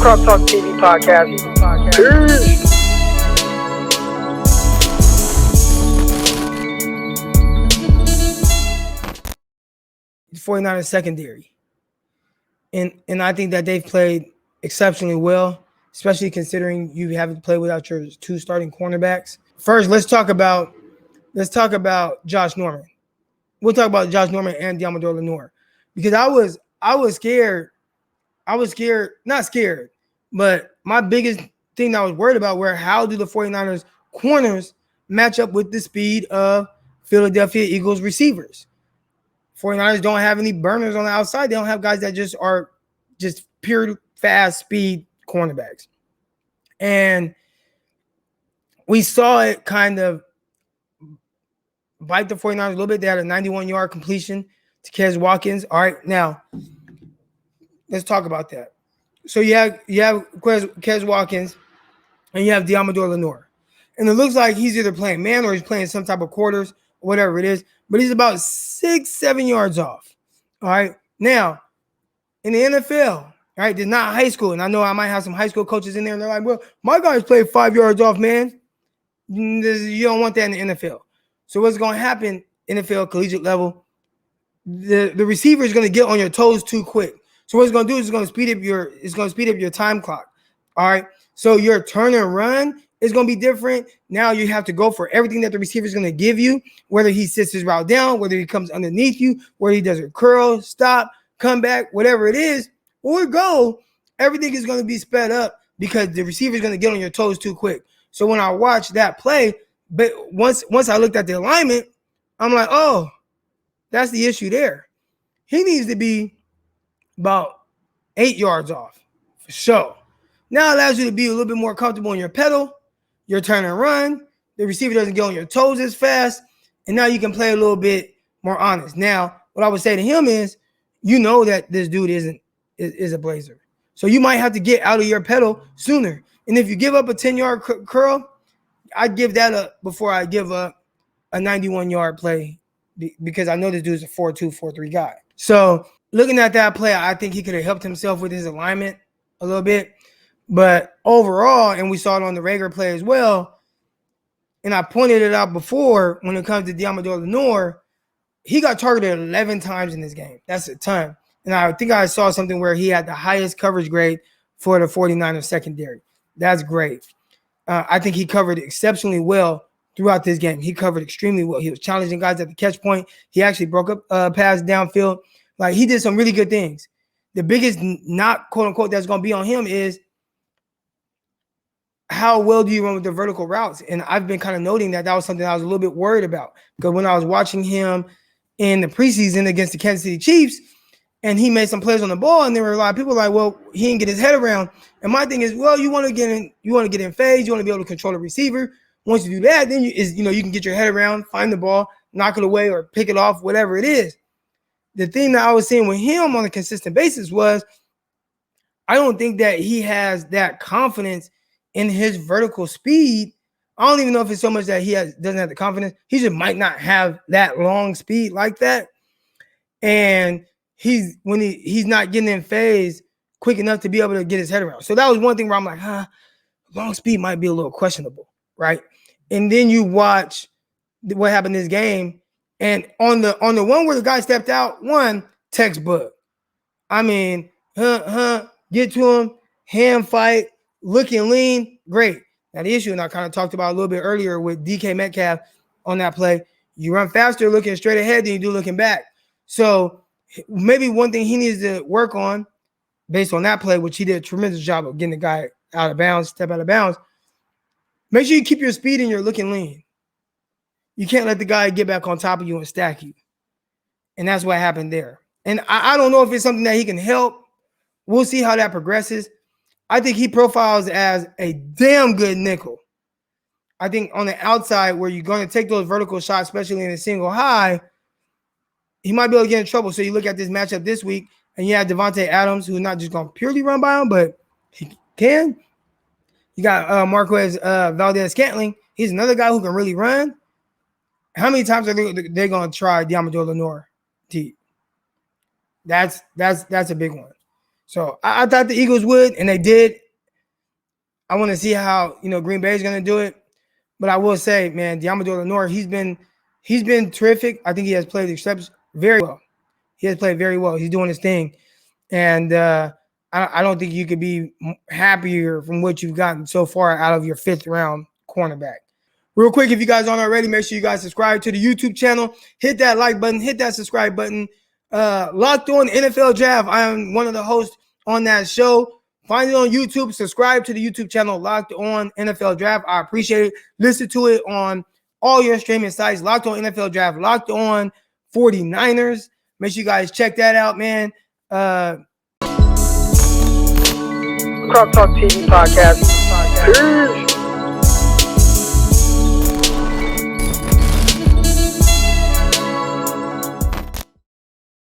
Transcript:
Cross Talk TV podcast. Peace. 49ers secondary. And I think that they've played exceptionally well, especially considering you haven't played without your two starting cornerbacks. First, let's talk about Josh Norman. We'll talk about Josh Norman and Deommodore Lenoir. Because I was scared. Not scared, but my biggest thing that I was worried about were how do the 49ers corners match up with the speed of Philadelphia Eagles receivers. 49ers don't have any burners on the outside. They don't have guys that just are just pure fast speed cornerbacks. And we saw it kind of bite the 49ers a little bit. They had a 91-yard completion to Quez Watkins. All right, now let's talk about that. So you have Quez Watkins and you have Deommodore Lenoir. And it looks like he's either playing man or he's playing some type of quarters, whatever it is. But he's about 6-7 yards off. All right. Now, in the NFL, right, there's not high school. And I know I might have some high school coaches in there and they're like, well, my guys play 5 yards off, man. You don't want that in the NFL. So what's going to happen, NFL collegiate level, the receiver is going to get on your toes too quick. So what it's going to do is it's going to speed up your time clock. All right. So your turn and run is going to be different. Now you have to go for everything that the receiver is going to give you, whether he sits his route down, whether he comes underneath you, whether he does a curl, stop, come back, whatever it is, or go, everything is going to be sped up because the receiver is going to get on your toes too quick. So when I watched that play, but once I looked at the alignment, I'm like, oh, that's the issue there. He needs to be about 8 yards off for sure. Now it allows you to be a little bit more comfortable in your pedal, your turn and run. The receiver doesn't get on your toes as fast, and now you can play a little bit more honest. Now, what I would say to him is, you know that this dude is a blazer. So you might have to get out of your pedal sooner. And if you give up a 10-yard curl, I'd give that up before I give up a 91-yard play because I know this dude's a 4.2, 4.3 guy. So looking at that play, I think he could have helped himself with his alignment a little bit. But overall, and we saw it on the Rager play as well, and I pointed it out before when it comes to Deommodore Lenoir, he got targeted 11 times in this game. That's a ton. And I think I saw something where he had the highest coverage grade for the 49ers secondary. That's great. I think he covered exceptionally well throughout this game. He covered extremely well. He was challenging guys at the catch point. He actually broke up pass downfield. Like, he did some really good things. The biggest knock, quote unquote, that's going to be on him is how well do you run with the vertical routes? And I've been kind of noting that was something I was a little bit worried about because when I was watching him in the preseason against the Kansas City Chiefs and he made some plays on the ball and there were a lot of people like, well, he didn't get his head around. And my thing is, well, you want to get in phase, you want to be able to control the receiver. Once you do that, then you can get your head around, find the ball, knock it away or pick it off, whatever it is. The thing that I was seeing with him on a consistent basis was I don't think that he has that confidence in his vertical speed. I don't even know if it's so much that he doesn't have the confidence. He just might not have that long speed like that. And he's not getting in phase quick enough to be able to get his head around. So that was one thing where I'm like, long speed might be a little questionable, right? And then you watch what happened in this game. And on the one where the guy stepped out, textbook. I mean, get to him, hand fight, looking lean, great. Now the issue, and I kind of talked about a little bit earlier with DK Metcalf on that play, you run faster looking straight ahead than you do looking back. So maybe one thing he needs to work on based on that play, which he did a tremendous job of getting the guy out of bounds, step out of bounds, make sure you keep your speed and you're looking lean. You can't let the guy get back on top of you and stack you. And that's what happened there. And I don't know if it's something that he can help. We'll see how that progresses. I think he profiles as a damn good nickel. I think on the outside where you're going to take those vertical shots, especially in a single high, he might be able to get in trouble. So you look at this matchup this week, and you have Devontae Adams, who's not just going to purely run by him, but he can. You got Marquez Valdez-Scantling. He's another guy who can really run. How many times are they going to try Deommodore Lenoir deep? That's a big one. So I thought the Eagles would, and they did. I want to see how Green Bay is going to do it. But I will say, man, Deommodore Lenoir, he's been terrific. I think he has played very well. He has played very well. He's doing his thing. And I don't think you could be happier from what you've gotten so far out of your 5th round cornerback. Real quick, if you guys aren't already, make sure you guys subscribe to the YouTube channel. Hit that like button. Hit that subscribe button. Locked On NFL Draft. I am one of the hosts on that show. Find it on YouTube. Subscribe to the YouTube channel, Locked On NFL Draft. I appreciate it. Listen to it on all your streaming sites. Locked On NFL Draft. Locked On 49ers. Make sure you guys check that out, man. Crop Talk TV podcast. Peace.